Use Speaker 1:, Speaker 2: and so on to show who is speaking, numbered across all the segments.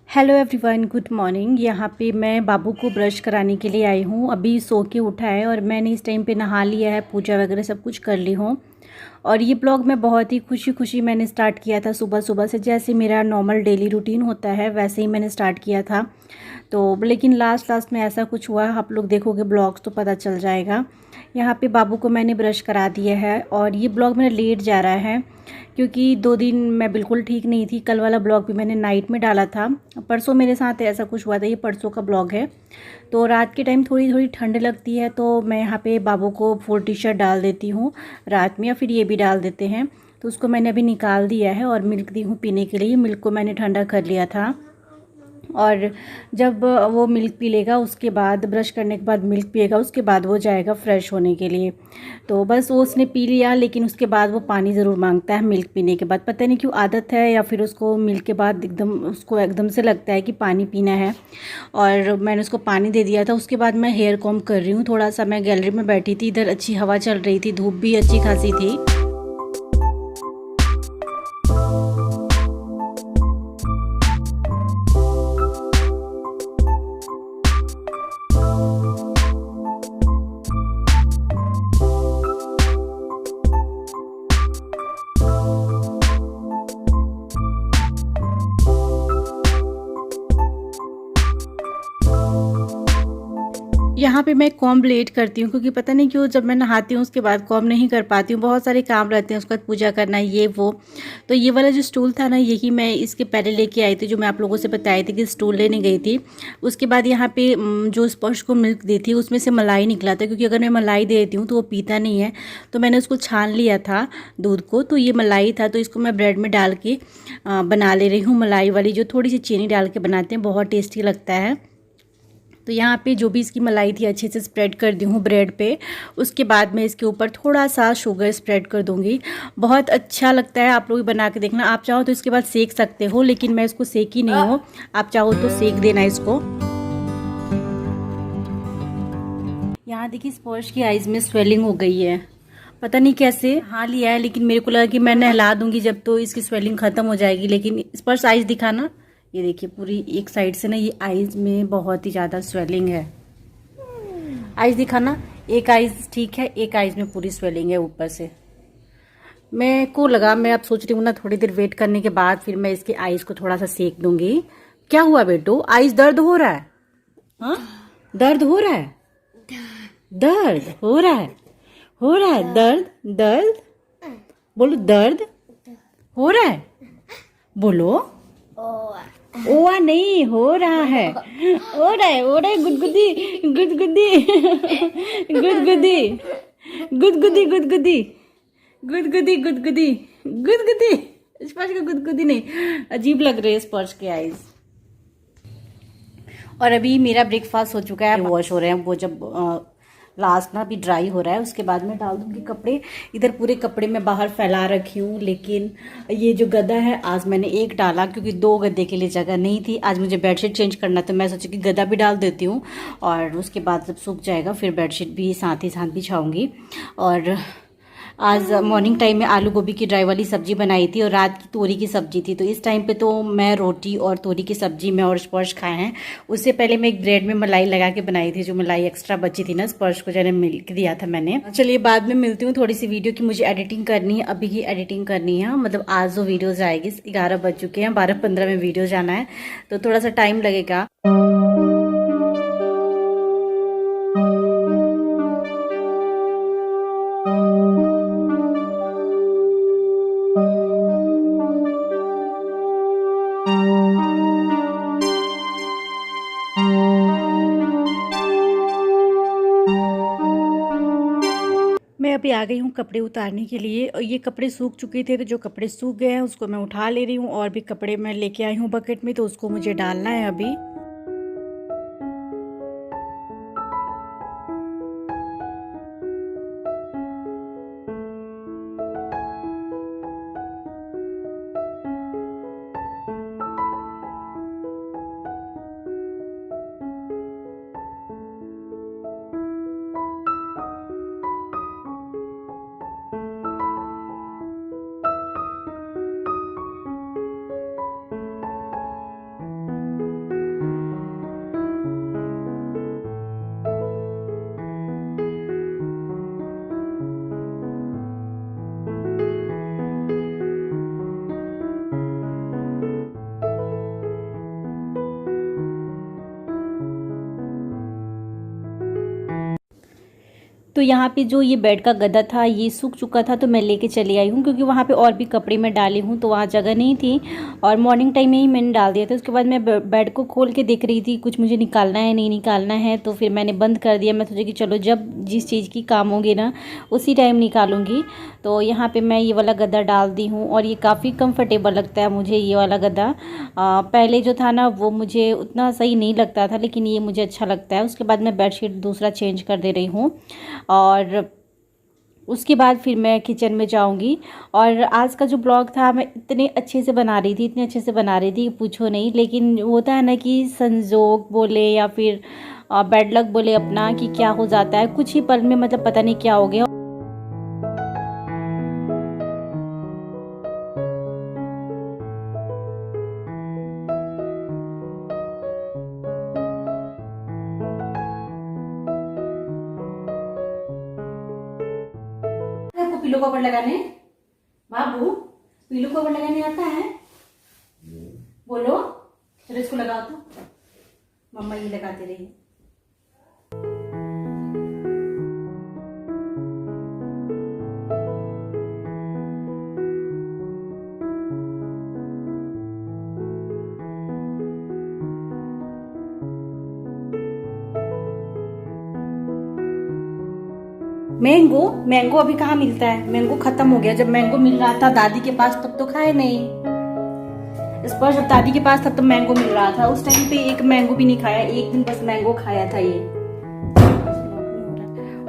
Speaker 1: Hello everyone, good morning. यहाँ पे मैं बाबू को ब्रश कराने के लिए आई हूँ। अभी सो के उठा है और मैंने इस टाइम पे नहा लिया है, पूजा वगैरह सब कुछ कर ली हूँ। और ये ब्लॉग मैं बहुत ही खुशी खुशी मैंने स्टार्ट किया था। सुबह सुबह से जैसे मेरा नॉर्मल डेली रूटीन होता है वैसे ही मैंने स्टार्ट किया था। तो लेकिन लास्ट लास्ट में ऐसा कुछ हुआ, आप लोग देखोगे ब्लॉग्स तो पता चल जाएगा। यहाँ पे बाबू को मैंने ब्रश करा दिया है और ये ब्लॉग मेरा लेट जा रहा है क्योंकि 2 दिन मैं बिल्कुल ठीक नहीं थी। कल वाला ब्लॉग भी मैंने नाइट में डाला था, परसों मेरे साथ ऐसा कुछ हुआ था, ये परसों का ब्लॉग है। तो रात के टाइम थोड़ी थोड़ी ठंड लगती है तो मैं यहाँ पे बाबू को फुल टी शर्ट डाल देती हूँ रात में, या फिर ये भी डाल देते हैं। तो उसको मैंने अभी निकाल दिया है और मिल्क दी हूँ पीने के लिए। मिल्क को मैंने ठंडा कर लिया था और जब वो मिल्क पी लेगा उसके बाद, ब्रश करने के बाद मिल्क पिएगा, उसके बाद वो जाएगा फ़्रेश होने के लिए। तो बस वो उसने पी लिया, लेकिन उसके बाद वो पानी ज़रूर मांगता है मिल्क पीने के बाद। पता नहीं क्यों आदत है, या फिर उसको मिल्क के बाद उसको एकदम से लगता है कि पानी पीना है। और मैंने उसको पानी दे दिया था। उसके बाद मैं हेयर कॉम्ब कर रही हूँ। थोड़ा सा मैं गैलरी में बैठी थी, इधर अच्छी हवा चल रही थी, धूप भी अच्छी खासी थी। यहाँ पे मैं कॉम्ब लेट करती हूँ क्योंकि पता नहीं क्यों जब मैं नहाती हूँ उसके बाद कॉम्ब नहीं कर पाती हूँ। बहुत सारे काम रहते हैं, उसके बाद पूजा करना, ये वो। तो ये वाला जो स्टूल था ना, यही मैं इसके पहले लेके आई थी, जो मैं आप लोगों से बताई थी कि स्टूल लेने गई थी। उसके बाद यहाँ पे जो स्पर्श को मिल्क दी थी उसमें से मलाई निकला था, क्योंकि अगर मैं मलाई दे देती हूँ तो वो पीता नहीं है। तो मैंने उसको छान लिया था दूध को, तो ये मलाई था। तो इसको मैं ब्रेड में डाल के बना ले रही हूँ। मलाई वाली जो थोड़ी सी चीनी डाल के बनाते हैं, बहुत टेस्टी लगता है। तो यहाँ पे जो भी इसकी मलाई थी अच्छे से स्प्रेड कर दी हूँ ब्रेड पे। उसके बाद मैं इसके ऊपर थोड़ा सा शुगर स्प्रेड कर दूँगी। बहुत अच्छा लगता है, आप लोग भी बना के देखना। आप चाहो तो इसके बाद सेक सकते हो, लेकिन मैं इसको सेकी नहीं हूँ। आप चाहो तो सेक देना इसको। यहाँ देखिए स्पर्श की आइज़ में स्वेलिंग हो गई है, पता नहीं कैसे। हाँ लिया है, लेकिन मेरे को लगा कि मैं नहला दूंगी जब तो इसकी स्वेलिंग खत्म हो जाएगी। लेकिन स्पर्श आइज़ दिखाना, ये देखिए पूरी एक साइड से ना ये आइज़ में बहुत ही ज़्यादा स्वेलिंग है। आइज़ दिखाना, एक आइज़ ठीक है, एक आइज़ में पूरी स्वेलिंग है ऊपर से। मैं को लगा, मैं अब सोच रही हूँ ना थोड़ी देर वेट करने के बाद फिर मैं इसके आइज़ को थोड़ा सा सेक दूंगी। क्या हुआ बेटो, आइज़ दर्द हो रहा है? हाँ दर्द हो रहा है, दर्द हो रहा है, हो रहा है दर्द, दर्द बोलो, दर्द हो रहा है बोलो। ओआ नहीं, हो रहा है, हो रहा है, हो रहा है। गुदगुदी गुदगुदी गुदगुदी गुदगुदी गुदगुदी गुदगुदी गुदगुदी गुदगुदी। स्पर्श का गुदगुदी नहीं, अजीब लग रहे हैं स्पर्श के आईज। और अभी मेरा ब्रेकफास्ट हो चुका है, वॉश हो रहे हैं। वो जब लास्ट ना अभी ड्राई हो रहा है उसके बाद मैं डाल दूंगी कपड़े। इधर पूरे कपड़े मैं बाहर फैला रखी हूँ, लेकिन ये जो गद्दा है आज मैंने एक डाला क्योंकि 2 गद्दे के लिए जगह नहीं थी। आज मुझे बेडशीट चेंज करना, तो मैं सोची कि गद्दा भी डाल देती हूँ और उसके बाद जब सूख जाएगा फिर बेडशीट भी साथ ही साथ बिछाऊंगी। और आज मॉर्निंग टाइम में आलू गोभी की ड्राई वाली सब्जी बनाई थी और रात की तोरी की सब्जी थी। तो इस टाइम पे तो मैं रोटी और तोरी की सब्जी में और स्पर्श खाए हैं। उससे पहले मैं एक ब्रेड में मलाई लगा के बनाई थी, जो मलाई एक्स्ट्रा बची थी ना, स्पर्श को जैसे मिल्क दिया था मैंने। चलिए बाद में मिलती हूँ थोड़ी सी वीडियो की, मुझे एडिटिंग करनी है, अभी की एडिटिंग करनी है। मतलब आज जो वीडियोज आएगी, 11 बज चुके हैं, 12:15 में वीडियो जाना है तो थोड़ा सा टाइम लगेगा। मैं अभी आ गई हूँ कपड़े उतारने के लिए, और ये कपड़े सूख चुके थे, तो जो कपड़े सूख गए हैं उसको मैं उठा ले रही हूँ। और भी कपड़े मैं लेके आई हूँ बकेट में, तो उसको मुझे डालना है अभी। तो यहाँ पे जो ये बेड का गद्दा था ये सूख चुका था, तो मैं लेके चली आई हूँ क्योंकि वहाँ पे और भी कपड़े मैं डाली हूँ तो वहाँ जगह नहीं थी और मॉर्निंग टाइम में ही मैंने डाल दिया था। उसके बाद मैं बेड को खोल के देख रही थी कुछ मुझे निकालना है नहीं निकालना है, तो फिर मैंने बंद कर दिया। मैं सोचा कि चलो जब जिस चीज़ की काम होगी ना उसी टाइम निकालूंगी। तो यहाँ पर मैं ये वाला गद्दा डाल दी हूँ और ये काफ़ी कम्फर्टेबल लगता है मुझे ये वाला गद्दा। पहले जो था ना वो मुझे उतना सही नहीं लगता था, लेकिन ये मुझे अच्छा लगता है। उसके बाद मैं बेडशीट दूसरा चेंज कर दे रही हूँ और उसके बाद फिर मैं किचन में जाऊंगी। और आज का जो ब्लॉग था मैं इतने अच्छे से बना रही थी, इतने अच्छे से बना रही थी पूछो नहीं, लेकिन होता है ना कि संजोग बोले या फिर बैड लक बोले अपना कि क्या हो जाता है कुछ ही पल में, मतलब पता नहीं क्या हो गया। पिलो कवर लगाने बाबू, पिलो कवर लगाने आता है? बोलो। चलो इसको लगाओ तो मम्मा ये लगाते रही। मैंगो मैंगो अभी कहाँ मिलता है, मैंगो खत्म हो गया। जब मैंगो मिल रहा था दादी के पास तब तो खाए नहीं। इस पर जब दादी के पास तब तो मैंगो मिल रहा था, उस टाइम पे एक मैंगो भी नहीं खाया, एक दिन बस मैंगो खाया था ये।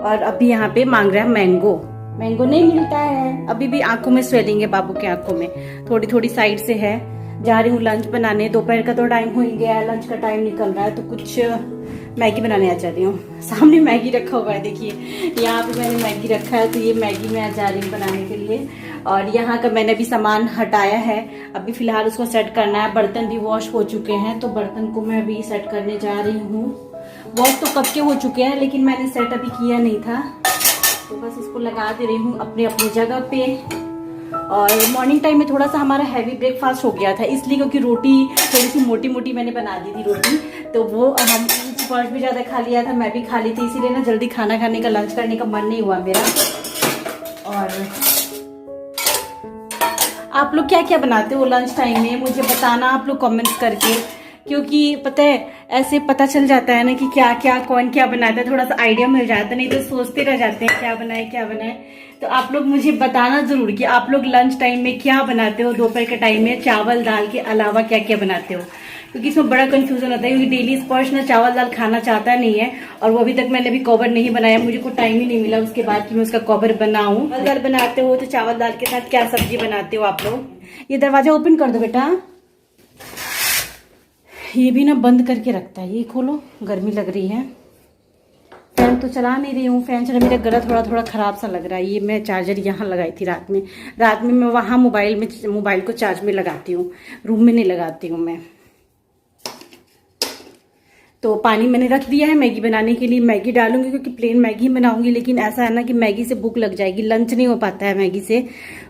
Speaker 1: और अभी यहाँ पे मांग रहा है मैंगो, मैंगो नहीं मिलता है। अभी भी आंखों में स्वेलिंग है बाबू के आंखों में, थोड़ी थोड़ी साइड से है। जा रही हूँ लंच बनाने, दोपहर का तो टाइम हो ही गया है, लंच का टाइम निकल रहा है, तो कुछ मैगी बनाने आ जा रही हूँ। सामने मैगी रखा हुआ है, देखिए यहाँ पे मैंने मैगी रखा है, तो ये मैगी मैं आ जा रही हूँ बनाने के लिए। और यहाँ का मैंने भी सामान हटाया है, अभी फिलहाल उसको सेट करना है। बर्तन भी वॉश हो चुके हैं तो बर्तन को मैं अभी सेट करने जा रही हूँ। वॉश तो कब के हो चुके हैं लेकिन मैंने सेट अभी किया नहीं था, तो बस इसको लगा दे रही हूँ अपने अपनी जगह पे। और मॉर्निंग टाइम में थोड़ा सा हमारा हैवी ब्रेकफास्ट हो गया था, इसलिए क्योंकि रोटी थोड़ी सी मोटी मोटी मैंने बना दी थी रोटी, तो वो हम फर्स्ट भी ज़्यादा खा लिया था, मैं भी खा ली थी, इसीलिए ना जल्दी खाना खाने का लंच करने का मन नहीं हुआ मेरा। और आप लोग क्या क्या बनाते हो लंच टाइम में मुझे बताना आप लोग कमेंट्स करके, क्योंकि पता है ऐसे पता चल जाता है ना कि क्या क्या कौन क्या बनाता है, थोड़ा सा आइडिया मिल जाता है, नहीं तो सोचते रह जाते हैं क्या बनाए क्या बनाए। तो आप लोग मुझे बताना जरूर कि आप लोग लंच टाइम में क्या बनाते हो, दोपहर के टाइम में चावल दाल के अलावा क्या क्या बनाते हो, क्योंकि इसमें बड़ा कंफ्यूजन होता है। क्योंकि डेली स्पर्श ना चावल दाल खाना चाहता नहीं है, और वो अभी तक मैंने भी कवर नहीं बनाया, मुझे को टाइम ही नहीं मिला उसके बाद कि मैं उसका कवर बनाऊं। दाल बनाते हो तो चावल दाल के साथ क्या सब्जी बनाते हो आप लोग? ये दरवाजा ओपन कर दो बेटा, ये भी ना बंद करके रखता है, ये खोलो, गर्मी लग रही है। फैन तो चला नहीं रही हूँ, फैन चला, मेरा गला थोड़ा थोड़ा खराब सा लग रहा है। ये मैं चार्जर यहाँ लगाई थी रात में मैं वहाँ मोबाइल को चार्ज में लगाती हूँ, रूम में नहीं लगाती हूँ मैं। तो पानी मैंने रख दिया है मैगी बनाने के लिए, मैगी डालूंगी क्योंकि प्लेन मैगी बनाऊंगी, लेकिन ऐसा है ना कि मैगी से भूख लग जाएगी, लंच नहीं हो पाता है मैगी से।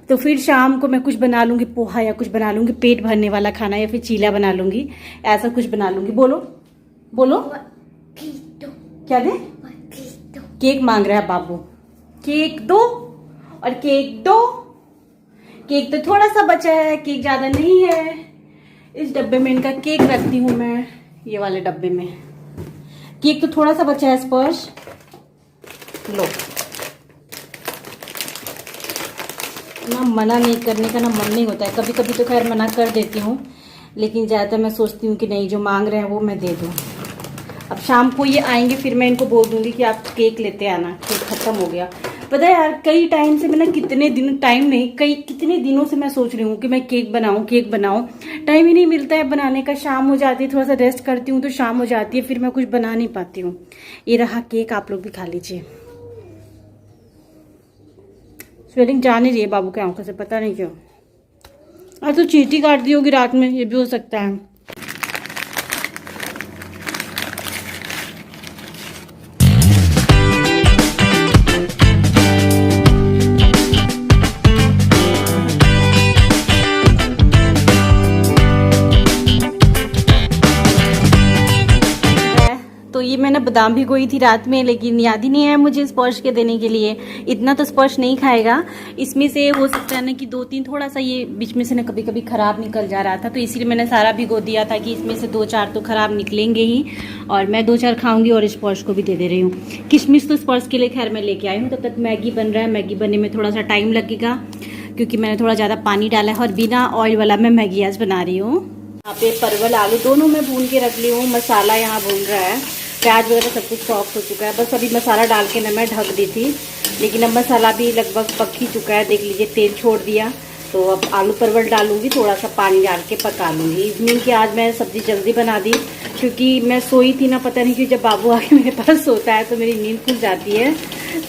Speaker 1: तो फिर शाम को मैं कुछ बना लूंगी, पोहा या कुछ बना लूंगी पेट भरने वाला खाना, या फिर चीला बना लूंगी, ऐसा कुछ बना लूंगी। बोलो बोलो क्या दे? केक मांग रहा है बाबू, केक दो और केक दो। केक तो थोड़ा सा बचा है, केक ज्यादा नहीं है। इस डब्बे में इनका केक रखती हूँ मैं, ये वाले डब्बे में केक तो थोड़ा सा बचा है। स्पर्श लो ना, मना नहीं करने का ना मन नहीं होता है, कभी कभी तो खैर मना कर देती हूँ, लेकिन ज़्यादातर मैं सोचती हूँ कि नहीं जो मांग रहे हैं वो मैं दे दूँ। अब शाम को ये आएंगे फिर मैं इनको बोल दूंगी कि आप केक लेते आना, केक खत्म हो गया। पता है यार कई टाइम से मैं ना कितने दिनों से मैं सोच रही हूँ कि मैं केक बनाऊं, टाइम ही नहीं मिलता है बनाने का। शाम हो जाती है, थोड़ा सा रेस्ट करती हूँ तो शाम हो जाती है, फिर मैं कुछ बना नहीं पाती हूँ। ये रहा केक, आप लोग भी खा लीजिए। स्वेलिंग जा नहीं रही है बाबू के आंखों से, पता नहीं क्यों। आज तो चींटी काट दी होगी रात में, ये भी हो सकता है। तो तो ये मैंने बादाम भिगोई थी रात में, लेकिन याद ही नहीं है मुझे स्पर्श के देने के लिए। इतना तो स्पर्श नहीं खाएगा। इसमें से हो सकता है ना कि 2-3 थोड़ा सा ये बीच में से ना कभी कभी ख़राब निकल जा रहा था, तो इसीलिए मैंने सारा भिगो दिया था कि इसमें से 2-4 तो ख़राब निकलेंगे ही, और मैं 2-4 खाऊंगी और स्पर्श को भी दे रही हूँ। किशमिश तो स्पर्श के लिए खैर मैं लेके आई हूँ। तब तक मैगी बन रहा है। मैगी बनने में थोड़ा सा टाइम लगेगा क्योंकि मैंने थोड़ा ज़्यादा पानी डाला है और बिना ऑयल वाला मैं मैगी आज बना रही हूँ। यहाँ पे परवल आलू दोनों मैं भून के रख ली हूँ। मसाला यहाँ भून रहा है, प्याज वगैरह सब कुछ सॉफ्ट हो चुका है। बस अभी मसाला डाल के ना मैं ढक दी थी, लेकिन अब मसाला भी लगभग पक ही चुका है। देख लीजिए तेल छोड़ दिया। तो अब आलू परवल डालूंगी, थोड़ा सा पानी डाल के पका लूँगी। इवनिंग की आज मैं सब्ज़ी जल्दी बना दी क्योंकि मैं सोई थी ना, पता नहीं क्यों जब बाबू आके मेरे पास सोता है तो मेरी नींद खुल जाती है,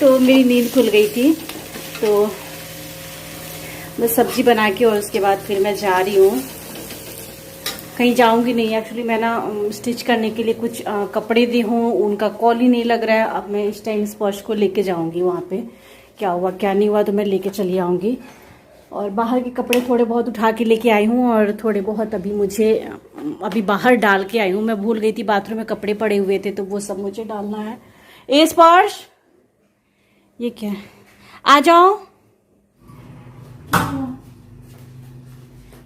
Speaker 1: तो मेरी नींद खुल गई थी। तो मैं सब्ज़ी बना के और उसके बाद फिर मैं जा रही हूँ। कहीं जाऊंगी नहीं एक्चुअली, मैं ना स्टिच करने के लिए कुछ कपड़े दी हूँ, उनका कॉल ही नहीं लग रहा है। अब मैं इस टाइम स्पर्श को लेके जाऊंगी वहाँ पे, क्या हुआ क्या नहीं हुआ तो मैं लेके चली आऊँगी। और बाहर के कपड़े थोड़े बहुत उठा के लेके आई हूँ और थोड़े बहुत अभी बाहर डाल के आई हूँ। मैं भूल गई थी बाथरूम में कपड़े पड़े हुए थे, तो वो सब मुझे डालना है। ए स्पर्श, ये क्या है, आ जाओ।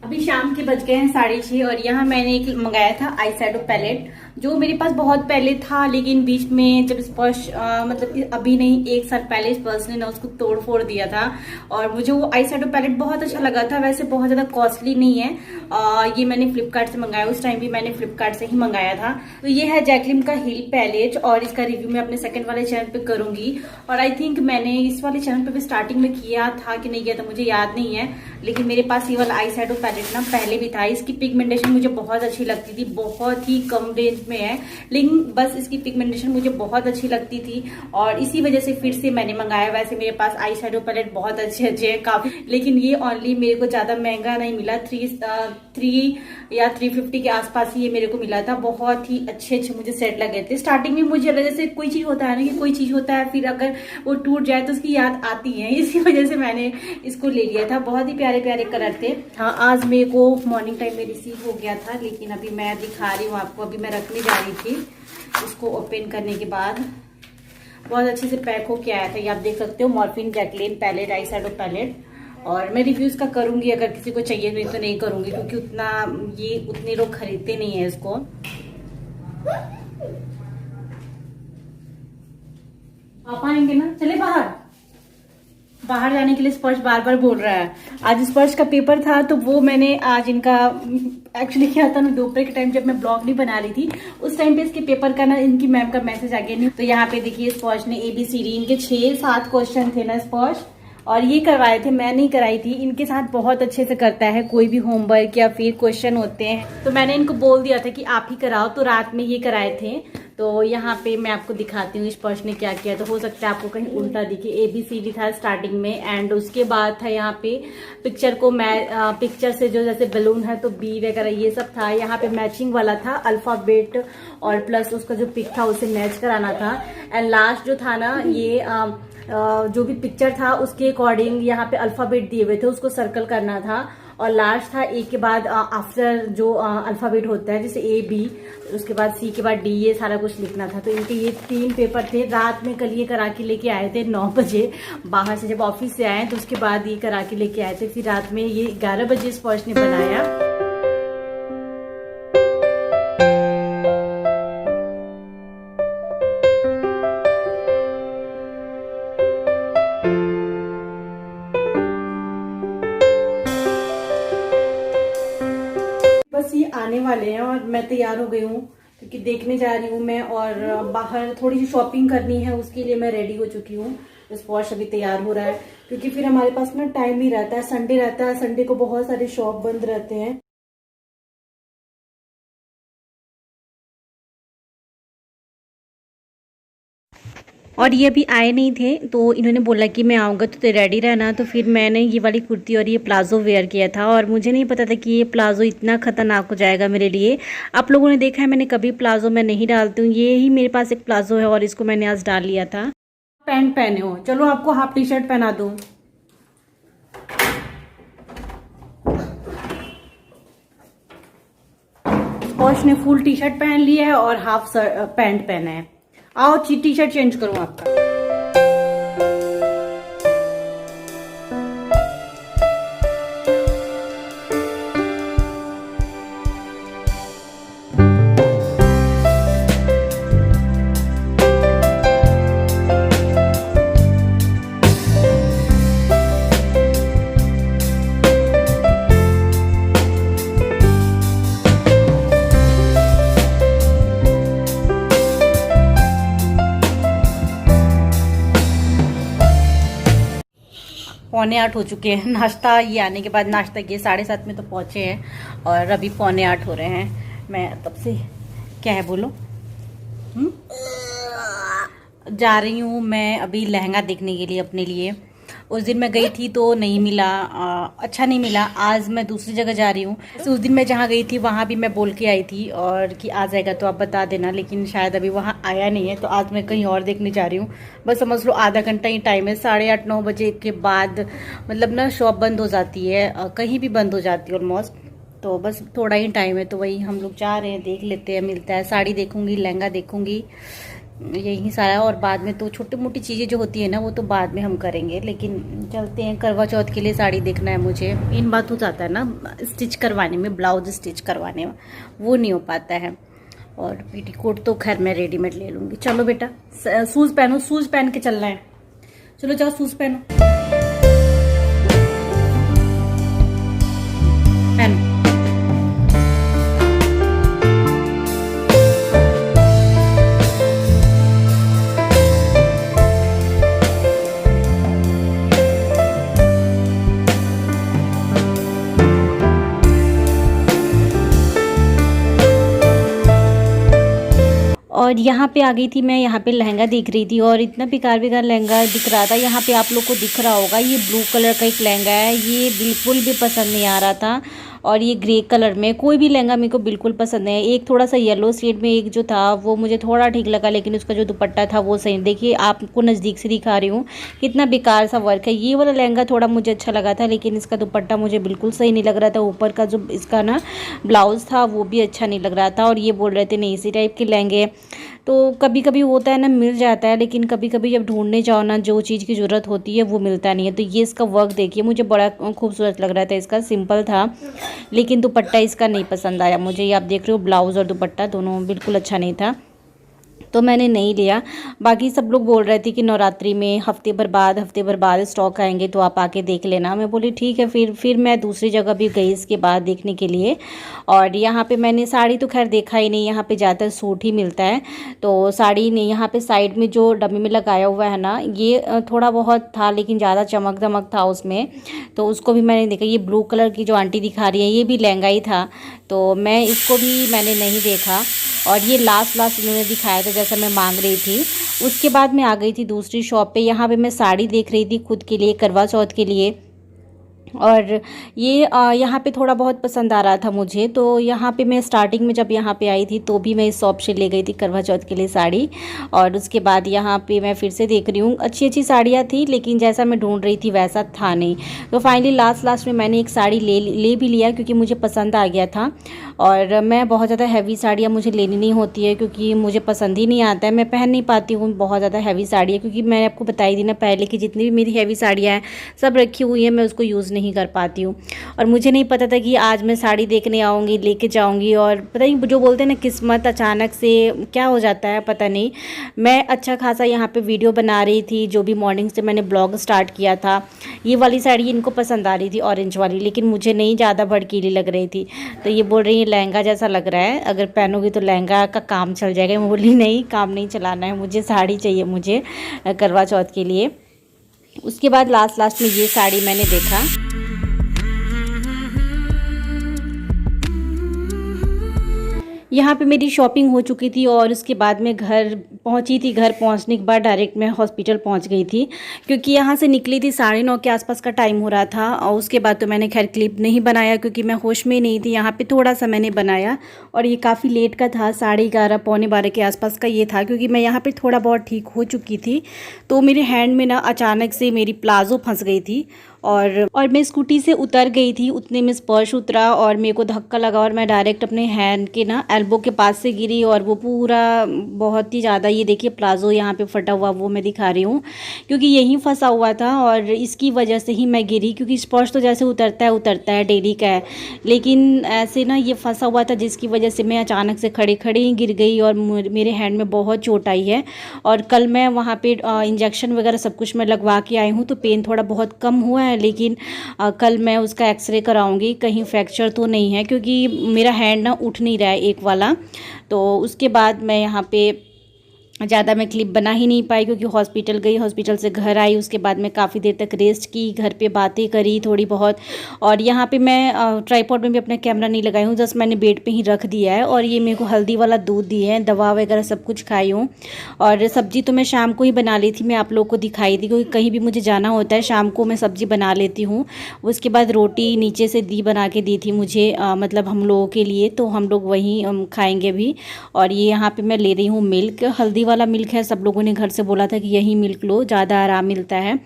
Speaker 1: अभी शाम के बज गए हैं 6:30 और यहाँ मैंने एक मंगाया था आई शैडो पैलेट, जो मेरे पास बहुत पहले था, लेकिन बीच में जब स्पर्श मतलब अभी नहीं 1 साल पहले स्पर्श ने ना उसको तोड़ फोड़ दिया था। और मुझे वो आई शैडो पैलेट बहुत अच्छा लगा था। वैसे बहुत ज़्यादा कॉस्टली नहीं है। ये मैंने फ्लिपकार्ट से मंगाया, उस टाइम भी मैंने फ्लिपकार्ट से ही मंगाया था। तो ये है जैकलिन का हील पैलेट और इसका रिव्यू मैं अपने सेकंड वाले चैनल पे करूंगी। और आई थिंक मैंने इस वाले चैनल पे भी स्टार्टिंग में किया था कि नहीं किया था मुझे याद नहीं है, लेकिन मेरे पास ये वाला आई शैडो पैलेट ना पहले भी था। इसकी पिगमेंटेशन मुझे बहुत अच्छी लगती थी, बहुत ही कम रेंज में है, लेकिन बस इसकी पिगमेंटेशन मुझे बहुत अच्छी लगती थी और इसी वजह से फिर से मैंने मंगाया। वैसे मेरे पास आई शैडो पैलेट बहुत अच्छे अच्छे हैं काफी, लेकिन ये ओनली मेरे को ज्यादा महंगा नहीं मिला। 3 या 350 के आसपास ही ये मेरे को मिला था। बहुत ही अच्छे अच्छे मुझे सेट लगे थे। स्टार्टिंग में मुझे जैसे कोई चीज होता है ना कि कोई चीज होता है फिर अगर वो टूट जाए तो उसकी याद आती है, इसी वजह से मैंने इसको ले लिया था। बहुत ही प्यारे प्यारे कलर थे। हाँ, आज मेरे को मॉर्निंग टाइम में रिसीव हो गया था, लेकिन अभी मैं दिखा रही हूँ आपको। अभी मैं रखने जा रही थी, इसको ओपन करने के बाद बहुत अच्छे से पैक होके आया था। ये आप देख सकते हो, Morphe Jaclyn palette eye shadow palette. और मैं रिव्यूज का करूंगी, अगर किसी को चाहिए नहीं तो नहीं करूंगी क्योंकि उतने लोग खरीदते नहीं है इसको। पापा आएंगे ना, चले बाहर जाने के लिए स्पर्श बार बार बोल रहा है। आज स्पर्श का पेपर था तो वो मैंने आज इनका एक्चुअली क्या था ना, दोपहर के टाइम जब मैं ब्लॉग नहीं बना रही थी उस टाइम पे इसके पेपर का ना इनकी मैम का मैसेज आ गया नहीं। तो यहाँ पे देखिए स्पर्श ने ABCD इनके 6-7 क्वेश्चन थे ना स्पर्श, और ये करवाए थे, मैं नहीं कराई थी। इनके साथ बहुत अच्छे से करता है, कोई भी होमवर्क या फिर क्वेश्चन होते हैं तो मैंने इनको बोल दिया था कि आप ही कराओ, तो रात में ये कराए थे। तो यहाँ पे मैं आपको दिखाती हूँ स्पर्श ने क्या किया। तो हो सकता है आपको कहीं उल्टा दिखे। ABCD था स्टार्टिंग में, एंड उसके बाद था यहाँ पे पिक्चर को पिक्चर से जो जैसे बलून है तो B वगैरह ये सब था। यहाँ पे मैचिंग वाला था अल्फाबेट और प्लस उसका जो पिक था उसे मैच कराना था। एंड लास्ट जो था ना ये जो भी पिक्चर था उसके अकॉर्डिंग यहाँ पे अल्फाबेट दिए हुए थे, उसको सर्कल करना था। और लास्ट था A के बाद आफ्टर जो अल्फाबेट होता है जैसे A B, उसके बाद C के बाद D, ये सारा कुछ लिखना था। तो इनके ये 3 पेपर थे। रात में कल ये करा के लेके आए थे 9 बजे बाहर से, जब ऑफिस से आए तो उसके बाद ये करा के लेके आए थे। फिर रात में ये 11 बजे स्पर्श ने बनाया। बस ये आने वाले हैं और मैं तैयार हो गई हूँ क्योंकि देखने जा रही हूँ मैं, और बाहर थोड़ी सी शॉपिंग करनी है, उसके लिए मैं रेडी हो चुकी हूँ। स्पर्श अभी तैयार हो रहा है क्योंकि फिर हमारे पास ना टाइम नहीं रहता है। संडे रहता है, संडे को बहुत सारे शॉप बंद रहते हैं। और ये अभी आए नहीं थे तो इन्होंने बोला कि मैं आऊँगा तो रेडी रहना। तो फिर मैंने ये वाली कुर्ती और ये प्लाजो वेयर किया था, और मुझे नहीं पता था कि ये प्लाजो इतना खतरनाक हो जाएगा मेरे लिए। आप लोगों ने देखा है मैंने कभी प्लाजो मैं नहीं डालती हूँ, ये ही मेरे पास एक प्लाजो है और इसको मैंने आज डाल लिया था। पैंट पहने हो, चलो आपको हाफ टी शर्ट पहना दूँ। फर्स्ट ने फुल टी शर्ट पहन लिया है और हाफ पैंट पहना है। आओ टी शर्ट चेंज करूँ आपका। पौने 8 हो चुके हैं। नाश्ता ये आने के बाद नाश्ता किए 7:30 में तो पहुँचे हैं और अभी पौने 8 हो रहे हैं। मैं तब से क्या है बोलो जा रही हूँ मैं अभी लहंगा देखने के लिए अपने लिए। उस दिन मैं गई थी तो नहीं मिला, अच्छा नहीं मिला। आज मैं दूसरी जगह जा रही हूँ। उस दिन मैं जहाँ गई थी वहाँ भी मैं बोल के आई थी और कि आ जाएगा तो आप बता देना, लेकिन शायद अभी वहाँ आया नहीं है। तो आज मैं कहीं और देखने जा रही हूँ। बस समझ लो आधा घंटा ही टाइम है। 8:30-9 बजे के बाद मतलब ना शॉप बंद हो जाती है, कहीं भी बंद हो जाती है ऑलमोस्ट। तो बस थोड़ा ही टाइम है तो वही हम लोग जा रहे हैं, देख लेते हैं मिलता है। साड़ी देखूंगी, लहंगा देखूंगी, यही सारा। और बाद में तो छोटी मोटी चीज़ें जो होती है ना वो तो बाद में हम करेंगे, लेकिन चलते हैं। करवा चौथ के लिए साड़ी देखना है मुझे। इन बात हो जाता है ना स्टिच करवाने में, ब्लाउज स्टिच करवाने में वो नहीं हो पाता है। और पेटीकोट तो खैर मैं रेडीमेड ले लूँगी। चलो बेटा शूज़ पहनो, शूज़ पहन के चलना है। चलो जाओ शूज़ पहनो, पहनो। और यहाँ पे आ गई थी मैं, यहाँ पे लहंगा देख रही थी और इतना बेकार लहंगा दिख रहा था। यहाँ पे आप लोग को दिख रहा होगा ये ब्लू कलर का एक लहंगा है, ये बिल्कुल भी पसंद नहीं आ रहा था। और ये ग्रे कलर में कोई भी लहंगा मेरे को बिल्कुल पसंद नहीं है। एक थोड़ा सा येलो शेड में एक जो था वो मुझे थोड़ा ठीक लगा, लेकिन उसका जो दुपट्टा था वो सही। देखिए आपको नज़दीक से दिखा रही हूँ कितना बेकार सा वर्क है। ये वाला लहंगा थोड़ा मुझे अच्छा लगा था, लेकिन इसका दुपट्टा मुझे बिल्कुल सही नहीं लग रहा था। ऊपर का जो इसका ना ब्लाउज़ था वो भी अच्छा नहीं लग रहा था। और ये बोल रहे थे नहीं इसी टाइप के लहंगे। तो कभी कभी होता है ना मिल जाता है, लेकिन कभी कभी जब ढूंढने जाओ ना जो चीज़ की ज़रूरत होती है वो मिलता नहीं है। तो ये इसका वर्क देखिए मुझे बड़ा खूबसूरत लग रहा था। इसका सिंपल था लेकिन दुपट्टा इसका नहीं पसंद आया मुझे। ये आप देख रहे हो ब्लाउज़ और दुपट्टा दोनों बिल्कुल अच्छा नहीं था, तो मैंने नहीं लिया। बाकी सब लोग बोल रहे थे कि नवरात्रि में हफ्ते भर बाद स्टॉक आएंगे तो आप आके देख लेना। मैं बोली ठीक है। फिर मैं दूसरी जगह भी गई इसके बाद देखने के लिए। और यहाँ पे मैंने साड़ी तो खैर देखा ही नहीं, यहाँ पे ज़्यादातर सूट ही मिलता है। तो साड़ी नहीं, यहाँ पे साइड में जो डब्बे में लगाया हुआ है ना ये थोड़ा बहुत था, लेकिन ज़्यादा चमक दमक था उसमें, तो उसको भी मैंने देखा। ये ब्लू कलर की जो आंटी दिखा रही है ये भी लहंगा ही था, तो मैं इसको भी मैंने नहीं देखा। और ये लास्ट इन्होंने दिखाया था जैसा मैं मांग रही थी। उसके बाद मैं आ गई थी दूसरी शॉप पे। यहाँ पे मैं साड़ी देख रही थी खुद के लिए, करवा चौथ के लिए। और ये यहाँ पे थोड़ा बहुत पसंद आ रहा था मुझे, तो यहाँ पे मैं स्टार्टिंग में जब यहाँ पे आई थी तो भी मैं इस शॉप से ले गई थी करवा चौथ के लिए साड़ी। और उसके बाद यहाँ पे मैं फिर से देख रही हूँ, अच्छी साड़ियाँ थी लेकिन जैसा मैं ढूंढ रही थी वैसा था नहीं। तो फाइनली लास्ट में मैंने एक साड़ी ले भी लिया क्योंकि मुझे पसंद आ गया था। और मैं बहुत ज़्यादा हैवी साड़ियाँ मुझे लेनी नहीं होती है क्योंकि मुझे पसंद ही नहीं आता है, मैं पहन नहीं पाती हूँ बहुत ज़्यादा हैवी साड़ियाँ। क्योंकि मैंने आपको बताई थी ना पहले कि जितनी भी मेरी हैवी साड़ियाँ हैं सब रखी हुई हैं, मैं उसको यूज़ नहीं कर पाती हूँ। और मुझे नहीं पता था कि आज मैं साड़ी देखने आऊँगी, लेके जाऊँगी। और पता नहीं जो बोलते हैं ना किस्मत अचानक से क्या हो जाता है पता नहीं। मैं अच्छा खासा यहाँ पे वीडियो बना रही थी, जो भी मॉर्निंग से मैंने ब्लॉग स्टार्ट किया था। ये वाली साड़ी इनको पसंद आ रही थी ऑरेंज वाली, लेकिन मुझे नहीं ज़्यादा भड़कीली लग रही थी। तो ये बोल रही है लहंगा जैसा लग रहा है, अगर पहनोगी तो लहंगा का काम चल जाएगा। मैं बोली नहीं, काम नहीं चलाना है, मुझे साड़ी चाहिए मुझे करवा चौथ के लिए। उसके बाद लास्ट में ये साड़ी मैंने देखा। यहाँ पे मेरी शॉपिंग हो चुकी थी और उसके बाद मैं घर पहुँची थी। घर पहुँचने के बाद डायरेक्ट मैं हॉस्पिटल पहुँच गई थी क्योंकि यहाँ से निकली थी 9:30 के आसपास का टाइम हो रहा था। और उसके बाद तो मैंने खैर क्लिप नहीं बनाया क्योंकि मैं होश में नहीं थी। यहाँ पे थोड़ा सा मैंने बनाया और ये काफ़ी लेट का था, 11:30 पौने 12 के आसपास का ये था। क्योंकि मैं यहाँ पर थोड़ा बहुत ठीक हो चुकी थी, तो मेरे हैंड में ना अचानक से मेरी प्लाज़ो फंस गई थी और मैं स्कूटी से उतर गई थी, उतने में स्पर्श उतरा और मेरे को धक्का लगा और मैं डायरेक्ट अपने हैंड के ना एल्बो के पास से गिरी और वो पूरा बहुत ही ज़्यादा, ये देखिए प्लाजो यहाँ पे फटा हुआ वो मैं दिखा रही हूँ, क्योंकि यहीं फंसा हुआ था और इसकी वजह से ही मैं गिरी। क्योंकि स्पर्श तो जैसे उतरता है डेली का है, लेकिन ऐसे ना ये फंसा हुआ था जिसकी वजह से मैं अचानक से खड़े खड़े ही गिर गई और मेरे हैंड में बहुत चोट आई है। और कल मैं वहाँ पे इंजेक्शन वगैरह सब कुछ मैं लगवा के आई हूँ, तो पेन थोड़ा बहुत कम हुआ है, लेकिन कल मैं उसका एक्सरे कराऊंगी कहीं फ्रैक्चर तो नहीं है, क्योंकि मेरा हैंड ना उठ नहीं रहा है एक वाला। तो उसके बाद मैं यहाँ पे ज़्यादा मैं क्लिप बना ही नहीं पाई, क्योंकि हॉस्पिटल गई, हॉस्पिटल से घर आई, उसके बाद मैं काफ़ी देर तक रेस्ट की, घर पे बातें करी थोड़ी बहुत। और यहाँ पे मैं ट्राइपॉड में भी अपना कैमरा नहीं लगाई हूँ, जस्ट मैंने बेड पे ही रख दिया है। और ये मेरे को हल्दी वाला दूध दिए हैं, दवा वगैरह सब कुछ खाई हूँ। और सब्ज़ी तो मैं शाम को ही बना ली थी, मैं आप लोग को दिखाई थी, क्योंकि कहीं भी मुझे जाना होता है शाम को मैं सब्ज़ी बना लेती हूँ। उसके बाद रोटी नीचे से दी बना के दी थी मुझे, मतलब हम लोगों के लिए, तो हम लोग वहीं खाएँगे भी। और ये यहाँ पर मैं ले रही हूँ मिल्क, हल्दी वाला मिल्क है, सब लोगों ने घर से बोला था कि यही मिल्क लो, ज़्यादा आराम मिलता है।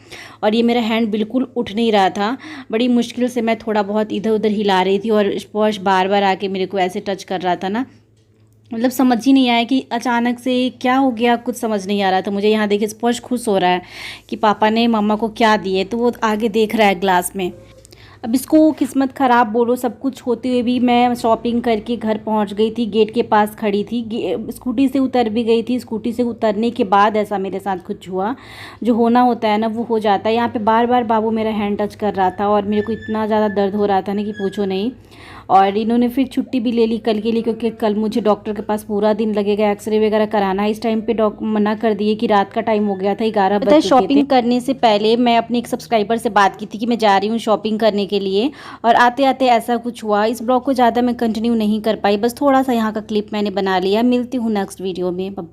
Speaker 1: और ये मेरा हैंड बिल्कुल उठ नहीं रहा था, बड़ी मुश्किल से मैं थोड़ा बहुत इधर उधर हिला रही थी और स्पर्श बार बार आके मेरे को ऐसे टच कर रहा था ना, मतलब समझ ही नहीं आया कि अचानक से क्या हो गया, कुछ समझ नहीं आ रहा था मुझे। यहाँ देखिए स्पर्श खुश हो रहा है कि पापा ने मम्मा को क्या दिए, तो वो आगे देख रहा है ग्लास में। अब इसको किस्मत ख़राब बोलो, सब कुछ होते हुए भी मैं शॉपिंग करके घर पहुंच गई थी, गेट के पास खड़ी थी, स्कूटी से उतर भी गई थी। स्कूटी से उतरने के बाद ऐसा मेरे साथ कुछ हुआ, जो होना होता है ना वो हो जाता है। यहाँ पे बार बार बाबू मेरा हैंड टच कर रहा था और मेरे को इतना ज़्यादा दर्द हो रहा था ना कि पूछो नहीं। और इन्होंने फिर छुट्टी भी ले ली कल के लिए, क्योंकि कल मुझे डॉक्टर के पास पूरा दिन लगेगा, एक्सरे वगैरह कराना है। इस टाइम पे डॉक्टर मना कर दिए कि रात का टाइम हो गया था, 11 बजे। शॉपिंग करने से पहले मैं अपने एक सब्सक्राइबर से बात की थी कि मैं जा रही हूँ शॉपिंग करने के लिए, और आते आते ऐसा कुछ हुआ। इस ब्लॉग को ज़्यादा मैं कंटिन्यू नहीं कर पाई, बस थोड़ा सा यहाँ का क्लिप मैंने बना लिया। मिलती हूँ नेक्स्ट वीडियो में।